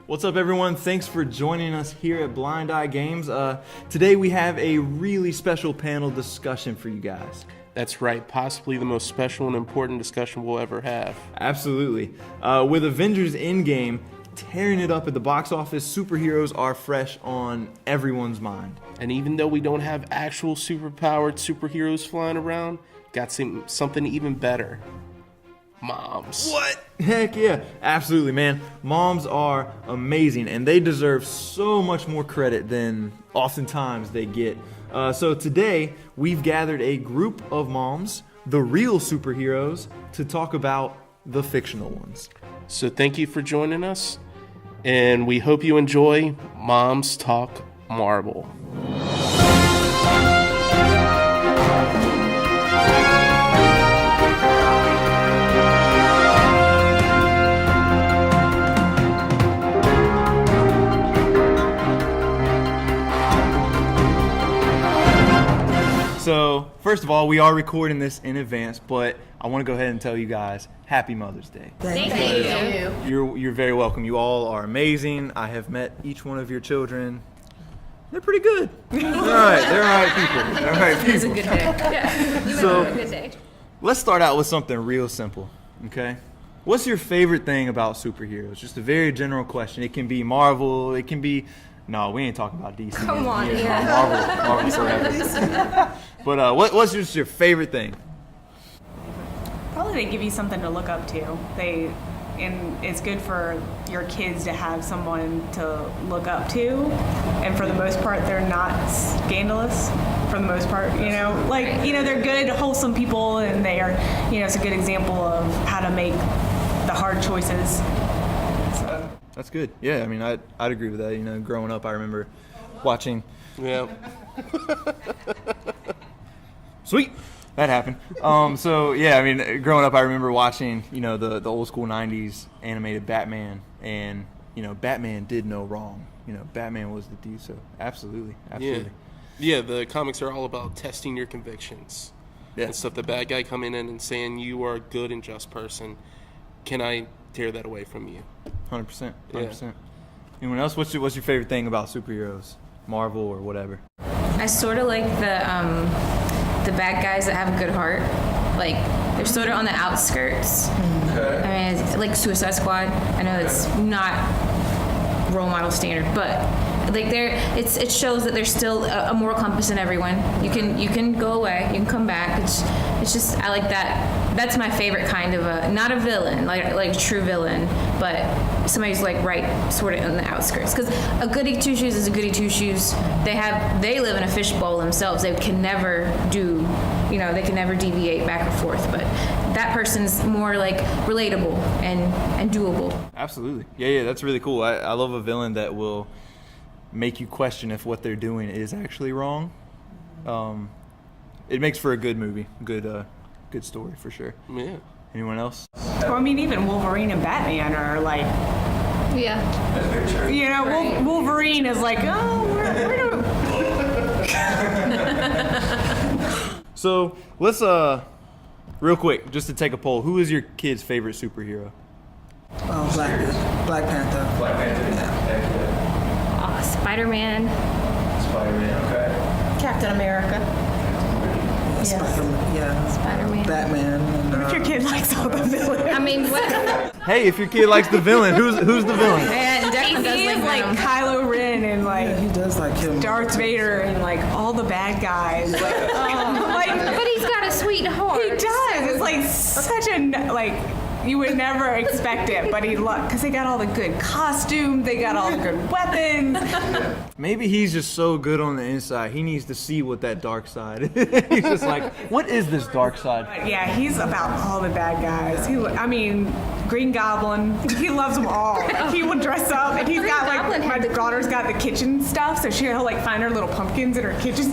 What's up, everyone? Thanks for joining us here at Blind Eye Games. Today we have a really special panel discussion for you guys. That's right, possibly the most special and important discussion we'll ever have. Absolutely. With Avengers Endgame tearing it up at the box office, superheroes are fresh on everyone's mind. And even though we don't have actual superpowered superheroes flying around, got something even better. Moms. What? Heck yeah. Absolutely, man. Moms are amazing, and they deserve so much more credit than oftentimes they get. So today, we've gathered a group of moms, the real superheroes, to talk about the fictional ones. So thank you for joining us, and we hope you enjoy Moms Talk Marvel. So, first of all, we are recording this in advance, but I want to go ahead and tell you guys, Happy Mother's Day. Thank you. You're very welcome. You all are amazing. I have met each one of your children. They're pretty good. They're all right people. It was a good day. Yeah. You So- a good day. Let's start out with something real simple, okay? What's your favorite thing about superheroes? Just a very general question. It can be Marvel, it can be... No, we ain't talking about DC. Come on, here. yeah. Marvel forever. But what's just your favorite thing? Probably they give you something to look up to. And it's good for your kids to have someone to look up to. And for the most part, they're not scandalous. For the most part, they're good, wholesome people, and they are, it's a good example of how to make the hard choices. So. That's good. Yeah, I mean, I'd agree with that. Growing up, I remember watching. Yeah. Sweet. That happened. Growing up, I remember watching, the old school 90s animated Batman, and, Batman did no wrong. Batman was the dude, so absolutely. Yeah, the comics are all about testing your convictions. Yeah. And stuff, the bad guy coming in and saying you are a good and just person. Can I tear that away from you? 100%. Yeah. Anyone else? What's your favorite thing about superheroes? Marvel or whatever? I sort of like the bad guys that have a good heart. Like, they're sort of on the outskirts. Okay. I mean, it's like Suicide Squad. I know it's not role model standard, but like it shows that there's still a moral compass in everyone. You can go away, you can come back. It's just, I like that. That's my favorite kind of not a villain, like a true villain, but somebody who's like right sort of on the outskirts. Because a goody two shoes is a goody two shoes. They live in a fishbowl themselves. They can never do, they can never deviate back and forth. But that person's more like relatable and doable. Absolutely. Yeah, that's really cool. I love a villain that will make you question if what they're doing is actually wrong. It makes for a good movie, good story for sure. Yeah. Anyone else? Well, I mean, even Wolverine and Batman are like, Yeah. right. Wolverine is like, we're So let's real quick, just to take a poll. Who is your kid's favorite superhero? Black Panther. Black Panther. Yeah. Spider-Man. Spider-Man. Okay. Captain America. Spider-Man. Batman. And, if your kid likes all the villains. I mean, what? Hey, if your kid likes the villain, who's the villain? Yeah, definitely does He is like Venom. Kylo Ren and like he does like him. Darth Vader and like all the bad guys. But he's got a sweet heart. He does. It's like such a you would never expect it, but because they got all the good costumes, they got all the good weapons. Maybe he's just so good on the inside. He needs to see what that dark side is. He's just like, what is this dark side? But yeah, he's about all the bad guys. Green Goblin. He loves them all. He will dress up, and he's Green got Goblin my had the- daughter's got the kitchen stuff, so she'll like find her little pumpkins in her kitchen.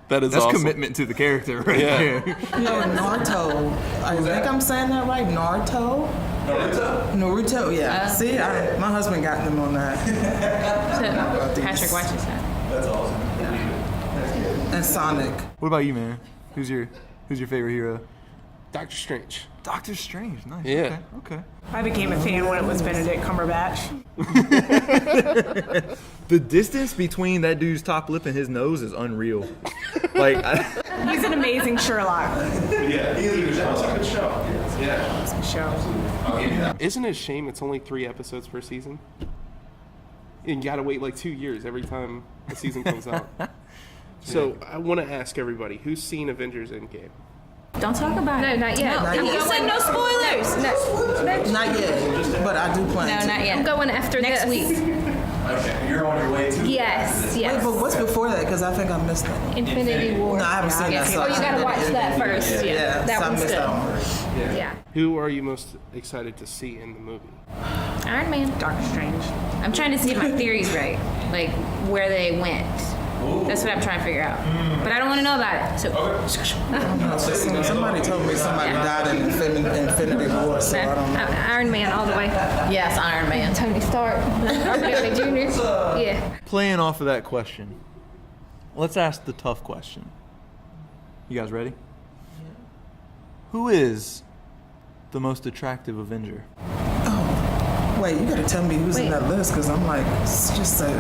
That is That's awesome. commitment to the character right Yeah. there. Yeah, Naruto. I think I'm saying that right. Naruto. Naruto. Yeah. See, my husband got them on that. Patrick watches that. That's awesome. And Sonic. What about you, man? Who's your favorite hero? Doctor Strange. Doctor Strange, nice. Yeah. Okay. I became a fan when it was Benedict Cumberbatch. The distance between that dude's top lip and his nose is unreal. Like, He's an amazing Sherlock. Yeah, he's a good show. It's a good show. Yeah. It's a show. I'll give you that. Isn't it a shame it's only 3 episodes per season? And you gotta wait like 2 years every time a season comes out. So I want to ask everybody, who's seen Avengers Endgame? Don't talk about it. No, not yet. No, I'm you going- said no spoilers. Not yet, but I do plan No, to. not I'm yet. going after Next this. week. Okay, you're on your way to. Yes, Wait, yes. but what's before that? Because I think I missed that. Infinity War. No, I haven't seen that. So Oh, you I gotta didn't- watch that first. Yeah, that so I one's missed good. that one. Yeah. Who are you most excited to see in the movie? Iron Man. Doctor Strange. I'm trying to see if my theory's right, like where they went. That's what I'm trying to figure out. But I don't want to know about it. So Somebody told me somebody died in Infinity War, so I don't know. Iron Man all the way. yes, Iron Man. Tony Stark. Robert Downey Jr. Yeah. playing off of that question, let's ask the tough question. You guys ready? Who is the most attractive Avenger? Wait, you gotta tell me who's in that list, because I'm like, just say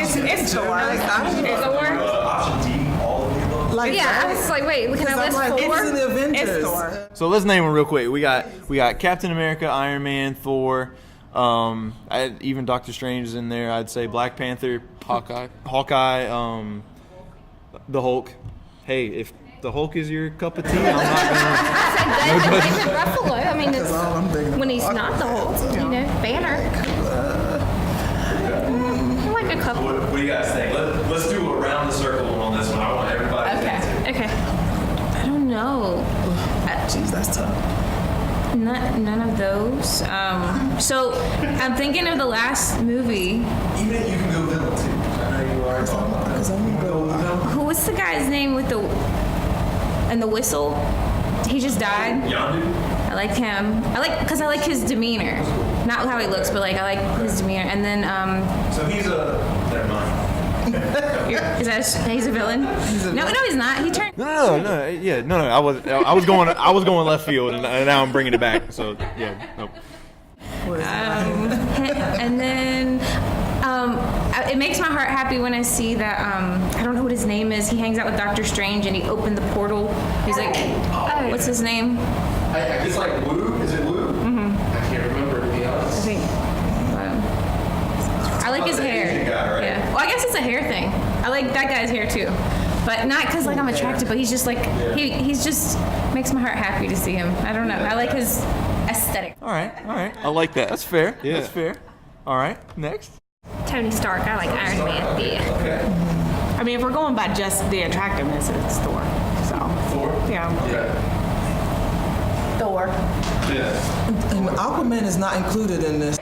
It's Thor. Option D, all of the above. like, Yeah, I was like, wait, can I I'm list like, 4? who's in the Avengers? It's Thor. So let's name them real quick. We got Captain America, Iron Man, Thor, even Doctor Strange is in there. I'd say Black Panther, Hawkeye. the Hulk. Hey, if the Hulk is your cup of tea, I'm not gonna. David Ruffalo. I mean, That's all I'm thinking when he's about. not the Hulk, you know, Banner. I like a couple. What do you guys think? Let's do around the circle on this one. I want everybody to answer. Okay. I don't know. Jeez, that's tough. None of those. So I'm thinking of the last movie. Even you can go villain too. I know you are. Because I'm gonna go. Who was the guy's name with the and the whistle? He just died. Yondu? I like him. Because I like his demeanor, not how he looks, but like I like his demeanor. And then So he's a. Never mind. he's a villain? No, he's not. He turned. No. I was going left field, and now I'm bringing it back. So yeah, nope. And then it makes my heart happy when I see that I don't know what his name is. He hangs out with Doctor Strange and he opened the portal. He's like, what's his name? It's like Wu. Is it Wu? Mm-hmm. I can't remember, to be honest. I think. I like his the hair. Asian guy, right? Yeah. Well, I guess it's a hair thing. I like that guy's hair too, but not because like I'm attracted, but he's just like he's just makes my heart happy to see him. I don't know. I like his aesthetic. All right. I like that. That's fair. Yeah. That's fair. All right. Next. Tony Stark. I like Iron Man. Yeah. Okay. I mean, if we're going by just the attractiveness, it's Thor. So. Thor? Yeah. Okay. Thor. Yeah. And Aquaman is not included in this.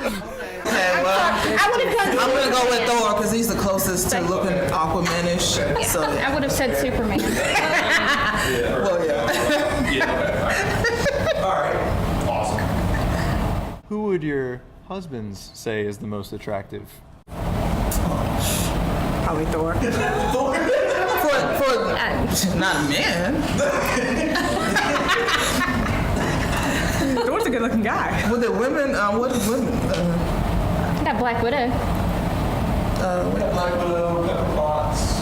Okay, well, I'm gonna go with Thor because he's the closest to looking Aquamanish. So, I would have said Superman. well, yeah. Yeah. Okay. All right. Awesome. Who would your husbands say is the most attractive? Probably Thor. For not men. Thor's a good-looking guy. With the women, what women? That Black Widow. Black Widow, Pepper Potts.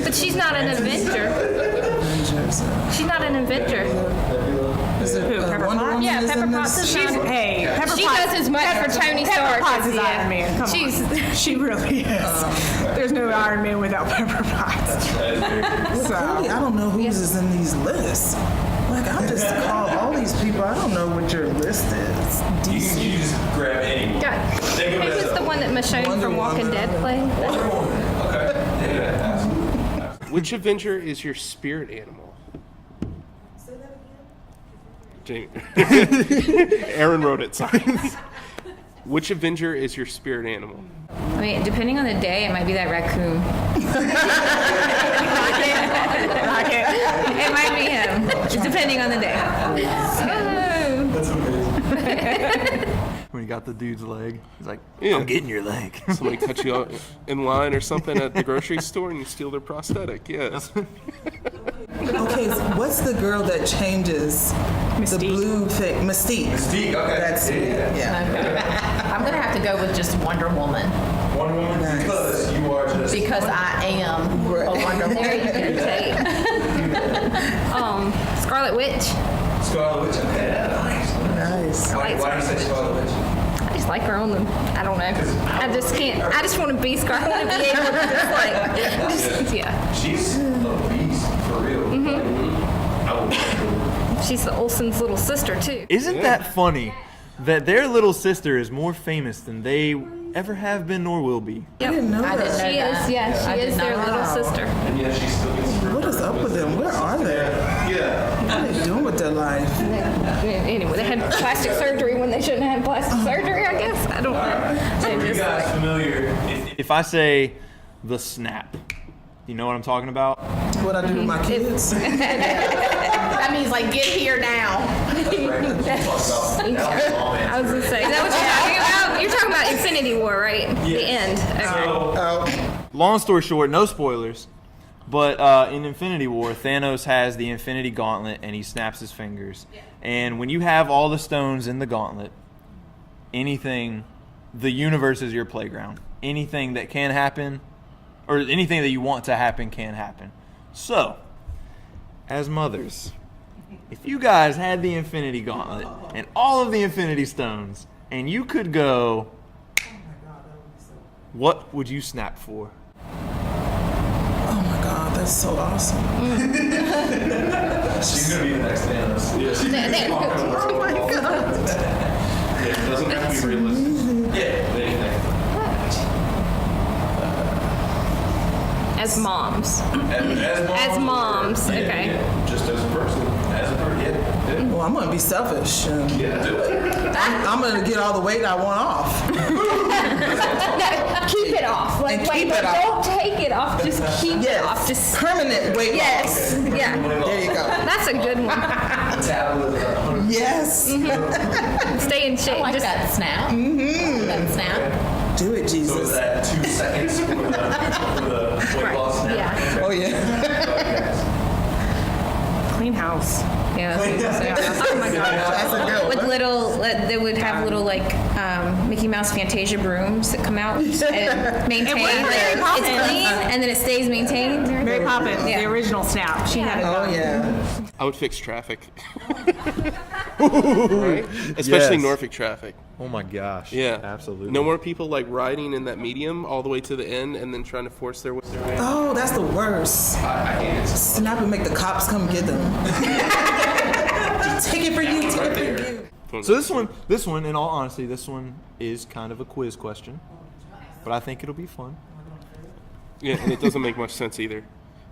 But she's not an Avenger. She's not an Avenger. Is it Who, Pepper Wonder Potts? Woman Yeah, is Pepper in Potts this? is She's not. hey, Pepper She Potts. does as much for Tony Stark. Pepper Potts is yeah. Iron Man. Come She's on. She really is. There's no Iron Man without Pepper Potts. Really, I don't know who's is in these lists. Like, I just call all these people. I don't know what your list is. You just grab anyone. God. Think of Who it as was a the one that Michonne Wonder from Walking Woman. Dead played? Wonder Woman. Okay. Yeah, absolutely. Which Avenger is your spirit animal? Jamie. Aaron wrote it. Sorry. Which Avenger is your spirit animal? I mean, depending on the day, it might be that raccoon. Rocket. It might be him, depending on the day. That's amazing. When he got the dude's leg. He's like, Yeah. I'm getting your leg. Somebody cut you out in line or something at the grocery store and you steal their prosthetic. Yeah. Okay, so what's the girl that changes the Mystique. blue thing? Mystique. Mystique, okay. That's it. Yeah. I'm gonna have to go with just Wonder Woman Wonder Woman, Nice. because you are just. because I am a Wonder There you Woman. go, Tate. Scarlet Witch. Scarlet Witch, okay, nice. Nice. Why do you say Scarlet Witch? I just like her on them. I don't know. I just can't. I just want to be Scarlet. I want to be able to just yeah. She's a beast, for real. I would She's the Olsen's little sister too. Isn't that funny that their little sister is more famous than they ever have been nor will be? I didn't know I didn't that. know She that. is. Yeah, I she did is their not. little sister. And yet she still gets What is up with them? Where are they? Yeah. What are they doing with their life? Anyway, they had plastic surgery when they shouldn't have had plastic surgery. I guess I don't know. So They're are you just guys like- familiar? If I say the snap, you know what I'm talking about? What I do with my kids? That means like get here now. I was gonna say, is that what you're talking about? You're talking about Infinity War, right? The end. Okay. Oh, Long story short, no spoilers, but in Infinity War, Thanos has the Infinity Gauntlet and he snaps his fingers. And when you have all the stones in the gauntlet, anything, the universe is your playground. Anything that can happen, or anything that you want to happen, can happen. So, as mothers, if you guys had the Infinity Gauntlet and all of the Infinity Stones, and you could go, what would you snap for? oh my God, that's so awesome. She's gonna be the next Thanos. Yeah, she's gonna be Oh my God. Yeah, it doesn't have to be realistic. Yeah, anything. As moms. As moms, Yeah, okay. yeah, just as a person. As a person, yeah. Well, I'm gonna be selfish. Yeah, do it. I'm gonna get all the weight I want off. No, keep it off. Like, And wait, keep but it off. don't take it off. Just keep it off. Just Permanent weight yes, yeah. loss. There you go. That's a good one. Metabolism. Yes. Stay in shape. I like Just that snap. That snap. Do it, So is Jesus. that 2 seconds for the weight loss now? yeah. Oh yeah. Clean house. Yeah. Oh my God. That's a good With one. little, they would have little like Mickey Mouse Fantasia brooms that come out and maintain. It worked for Like, Mary it's Poppins. clean and then it stays maintained. Mary Poppins, Yeah. the original Snap. She had it Oh done. yeah. I would fix traffic. Right? Especially Yes. Norfolk traffic. Oh my gosh. Yeah. Absolutely. No more people like riding in that medium all the way to the end and then trying to force their way. Oh, that's the worst. I hate it. Snap and make the cops come get them. Take it for you. Take it for you. So this one, in all honesty, this one is kind of a quiz question, but I think it'll be fun. Yeah, and it doesn't make much sense either.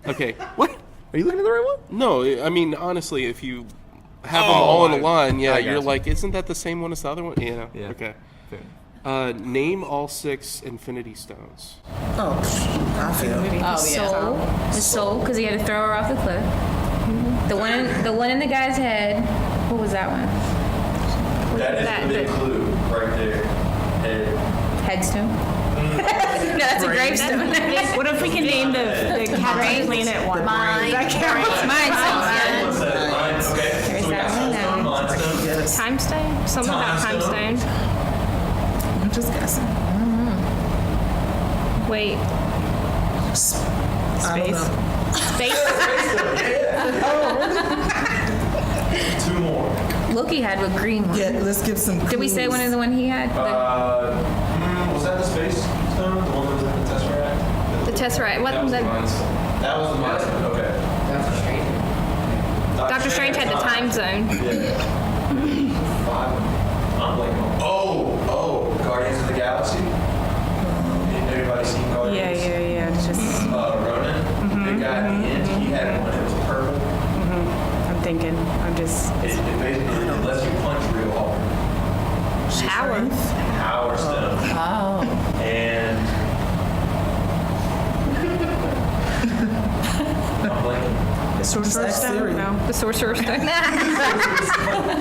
Okay. What? Are you looking at the right one? No, I mean, honestly, if you have them all in a line, yeah, I you're gotcha. like, isn't that the same one as the other one? Yeah. Yeah. Okay. Fair. Name all 6 Infinity Stones. Oh, I feel. Oh yeah. Soul, the soul, because he had to throw her off the cliff. The one in the guy's head. What was that one? That is the big clue right there. Head. Headstone. No, that's a gravestone. What if we can name the Captain Planet one? Mine. That counts. Mine's What's that? Mine. Okay. There's So we that got one, Soulstone, Mindstone. Yes. Time stone? Something about time Time stone. I'm just guessing. Wait. I don't know. Space? 2 more. Loki had a green one. Yeah, let's give some clues. Did we say one of the one he had? Was that the Space Stone? The one that was in the Tesseract? The Tesseract. What That was the? the Mind Stone. That was the Mind Stone. Okay. Doctor Strange had the time zone. Yeah. 5. I'm like, oh, Guardians of the Galaxy. Everybody seen Guardians? Yeah. It's just, Ronan, big guy at the end, he had one that was purple. I'm thinking. I'm just. It basically lets you punch real hard. Power. Power Stone. Oh. And I'm blanking. Sorcerer's Just ask Stone? Siri. No. The Sorcerer's Stone.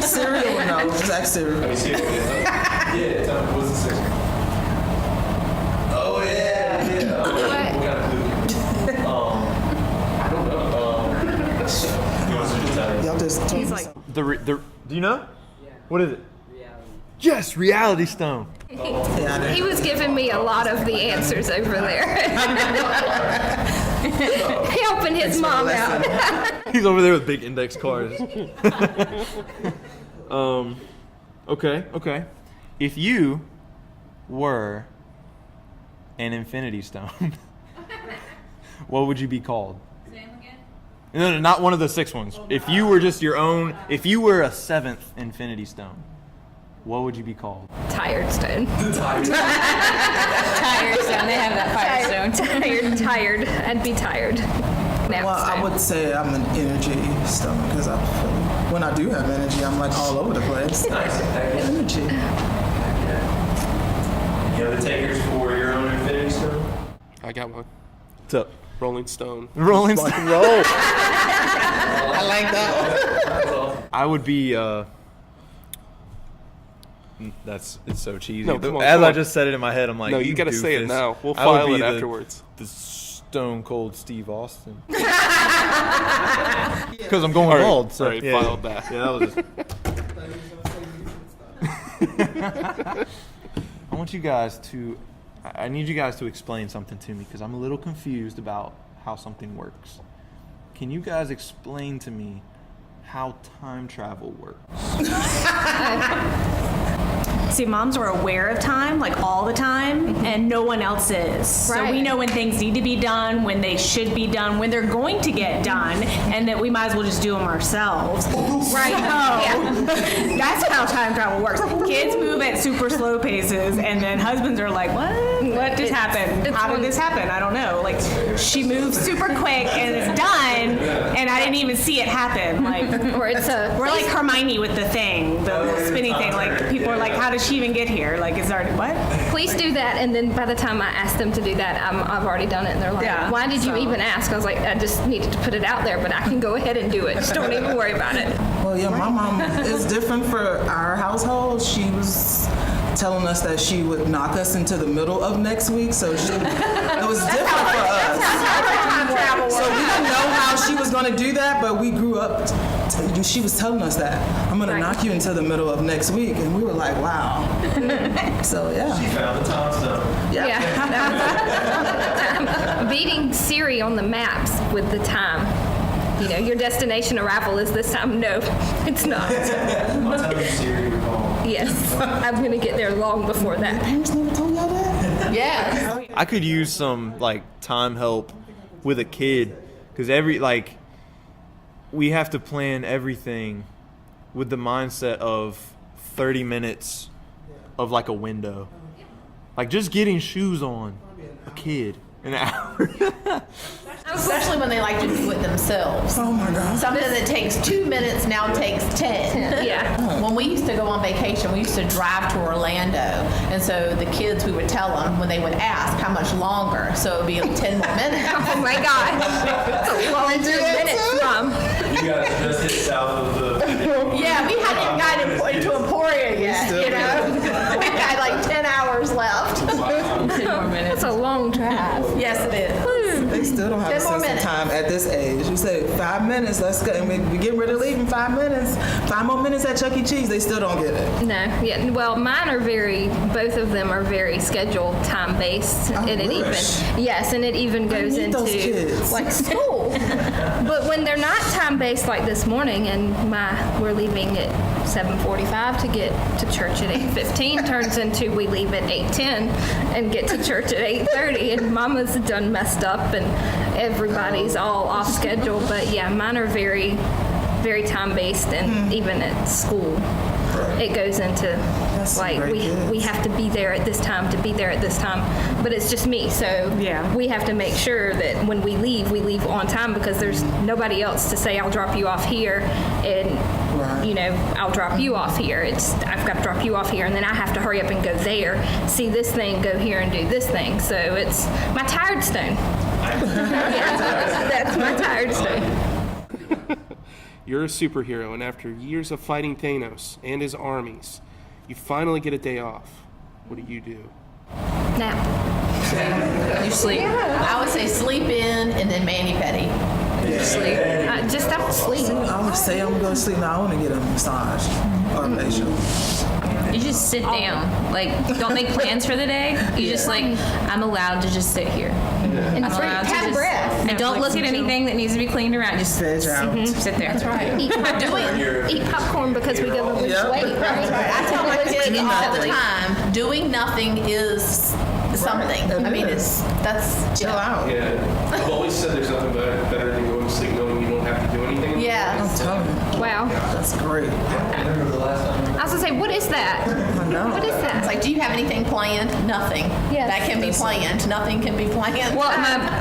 Cereal, no. Just ask Siri. Let me see. Yeah, tell me, what's the sixth one? Oh, yeah. What? What kind of food? I don't know. You want to just tell me? Y'all just told He's me like, something. Do you know? Yeah. What is it? Reality. Yes, Reality Stone. Yeah, He was giving me a lot of the answers over there. Helping his mom out. He's over there with big index cards. Okay. If you were an Infinity Stone, what would you be called? No, not one of the 6 ones. If you were just your own, if you were a 7th Infinity Stone, what would you be called? Tired Stone. Tired. Tired Stone. They have that Fire Stone. Tired. I'd be tired. Well, I would say I'm an energy stone because I feel when I do have energy, I'm like all over the place. Nice. Energy. You have the takers for your own Infinity Stone? I got one. What's up? Rolling Stone. Rolling Stone. I like that. I would be. It's so cheesy. No, come on, As come I on. just said it in my head, I'm like, No, you got to say it doofus. now. We'll I would file be it the- afterwards. The Stone Cold Steve Austin. Because I'm going All right, bald. So all right, yeah, filed that. Yeah, that was just. I want you guys to. I need you guys to explain something to me because I'm a little confused about how something works. Can you guys explain to me how time travel works? see, moms are aware of time, like all the time, and no one else is. So Right. we know when things need to be done, when they should be done, when they're going to get done, and that we might as well just do them ourselves. Right? That's how time travel works. Kids move at super slow paces, and then husbands are like, what? What just happened? How did this happen? I don't know. Like, she moves super quick, and it's done, and I didn't even see it happen. Like, Or it's a. we're like Hermione with the thing, the spinning thing. Like, people are like, how does she even get here? Like, is already what? Please do that, and then by the time I ask them to do that, I've already done it, and they're like, Yeah, why did you so- even ask? I was like, I just needed to put it out there, but I can go ahead and do it. Just don't even worry about it. Well, yeah, my mom is different for our household. She was telling us that she would knock us into the middle of next week, so it was different for us. So we didn't know how she was going to do that, but we grew up. She was telling us that I'm going to knock you into the middle of next week, and we were like, wow. So yeah, She found the time stone. Yeah. Beating Siri on the maps with the time. You know, your destination arrival is this time. No, it's not. I'll tell you Siri to call. Yes, I'm going to get there long before that. parents never told y'all that. Yes. I could use some like time help with a kid because we have to plan everything with the mindset of 30 minutes of like a window. Like just getting shoes on a kid an hour. Especially when they like to do it themselves. Oh my God. Something that takes 2 minutes now takes 10. Yeah. When we used to go on vacation, we used to drive to Orlando. And so the kids, we would tell them when they would ask how much longer. So it would be like 10 more minutes. Oh my God. That's a long 10 minutes, Mom. You guys just hit south of the. Yeah, we hadn't gotten into Emporia yet, you know? We had like 10 hours left. 10 more minutes. That's a long drive. Yes, it is. They still don't have a 10 more sense of minutes. time at this age. You say 5 minutes, let's go. And we get ready to leave in 5 minutes. 5 more minutes at Chuck E. Cheese, they still don't get it. No, yeah. Well, mine are both of them are very scheduled, time based, and it wish. and it even goes need those into kids. like school. But when they're not time based, like this morning, and we're leaving at 7:45 to get to church at 8:15, turns into we leave at 8:10 and get to church at 8:30, and Mama's done messed up, and everybody's all off schedule. But yeah, mine are very, very time based, and even at school, it goes into That's like very good. we have to be there at this time to be there at this time. But it's just me, so Yeah. we have to make sure that when we leave on time because there's nobody else to say I'll drop you off here and Right. you know I'll drop you off here. I've got to drop you off here and then I have to hurry up and go there, see this thing, go here and do this thing. So it's my tired stone. Yeah, that's my tired stone. You're a superhero, and after years of fighting Thanos and his armies, you finally get a day off. What do you do? Nap. You sleep. I would say sleep in and then mani-pedi. Sleep. Just don't sleep. I would say I'm going to sleep now. I want to get a massage or a facial. You just sit down. Like, don't make plans for the day. You just like, I'm allowed to just sit here. And I'm allowed to have just, breath. and don't look at anything that needs to be cleaned around. Just Veg out. sit there. That's right. Eat popcorn because we go to lose Yep. weight, right? I tell my kids all the Instantly. time, doing nothing is something. I mean, that's Chill out. Yeah. I've always said there's nothing better than going to sleep knowing you don't have to do anything. yeah. I'm telling you. Wow. That's great. Remember the last time? I was gonna say, what is that? I know. What is It's that? like, do you have anything planned? Nothing. Yes. That can be planned. Nothing can be planned. Well,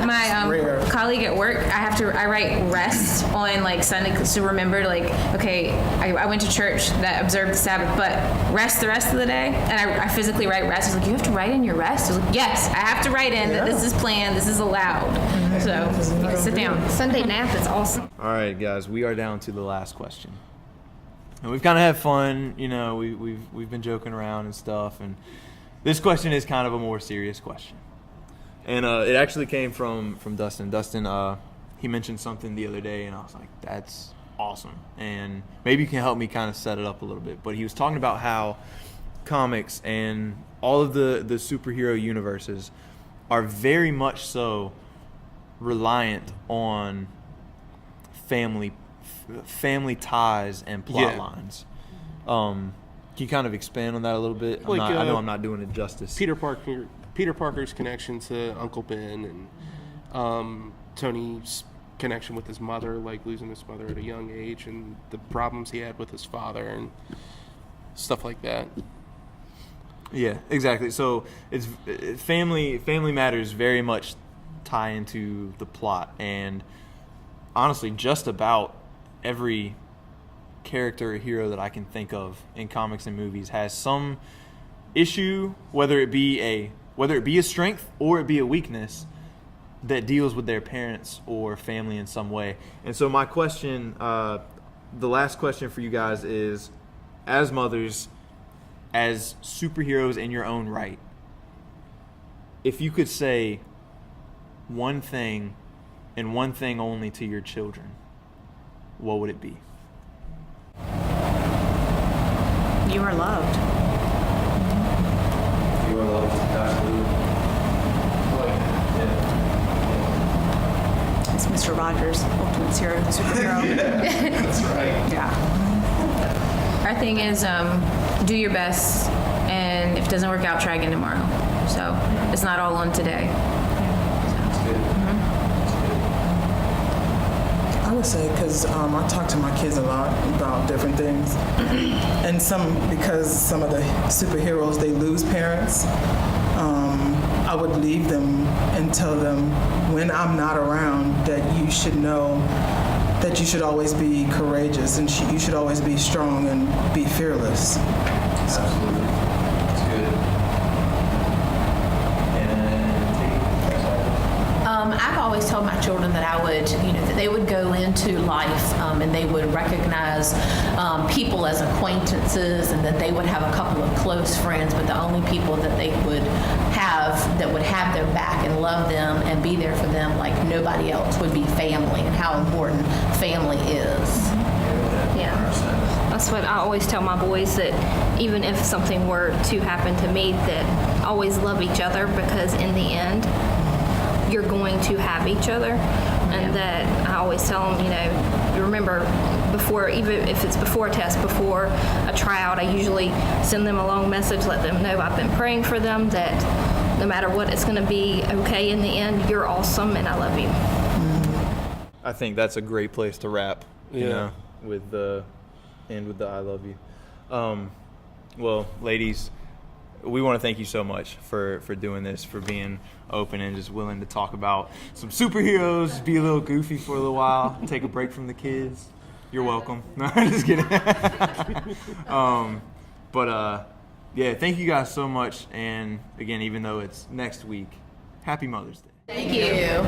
my Rare. colleague at work, I write rest on like Sunday to remember like, okay, I went to church that observed the Sabbath, but rest the rest of the day, and I physically write rest. He's like, you have to write in your rest. I was like, yes, I have to write in that this is planned, this is allowed. So you can sit down. Sunday nap is awesome. All right, guys, we are down to the last question. And we've kind of had fun, you know, we've been joking around and stuff, and this question is kind of a more serious question. And it actually came from Dustin. Dustin, he mentioned something the other day, and I was like, that's awesome. And maybe you can help me kind of set it up a little bit. But he was talking about how comics and all of the superhero universes are very much so reliant on family ties and plot Yeah. lines. Can you kind of expand on that a little bit? Like, I know I'm not doing it justice. Peter Parker's connection to Uncle Ben, and Tony's connection with his mother, like losing his mother at a young age, and the problems he had with his father and stuff like that. Yeah, exactly. So it's family matters very much tie into the plot, and honestly, just about every character or hero that I can think of in comics and movies has some issue, whether it be a strength or it be a weakness, that deals with their parents or family in some way. And so my question, the last question for you guys is, as mothers, as superheroes in your own right, if you could say one thing and one thing only to your children, what would it be? You are loved. You are loved, absolutely. Yeah. It's Mr. Rogers, ultimate superhero. That's right. Yeah. Our thing is do your best, and if it doesn't work out, try again tomorrow. So it's not all on today. That's good. I would say because I talk to my kids a lot about different things, and because some of the superheroes, they lose parents. I would leave them and tell them when I'm not around that you should know that you should always be courageous and you should always be strong and be fearless. Absolutely. That's good. And I've always told my children that I would, that they would go into life and they would recognize people as acquaintances, and that they would have a couple of close friends, but the only people that they would have their back and love them and be there for them like nobody else would be family, and how important family is. Yeah. That's what I always tell my boys, that even if something were to happen to me, that always love each other, because in the end, you're going to have each other. And that I always tell them, remember, before, even if it's before a test, before a tryout, I usually send them a long message, let them know I've been praying for them, that no matter what, it's going to be okay in the end. You're awesome, and I love you. I think that's a great place to wrap. You Yeah. know, with the I love you. Well, ladies, we want to thank you so much for doing this, for being open and just willing to talk about some superheroes, be a little goofy for a little while, take a break from the kids. You're welcome. No, I'm just kidding. Yeah, thank you guys so much. And again, even though it's next week, happy Mother's Day. Thank you.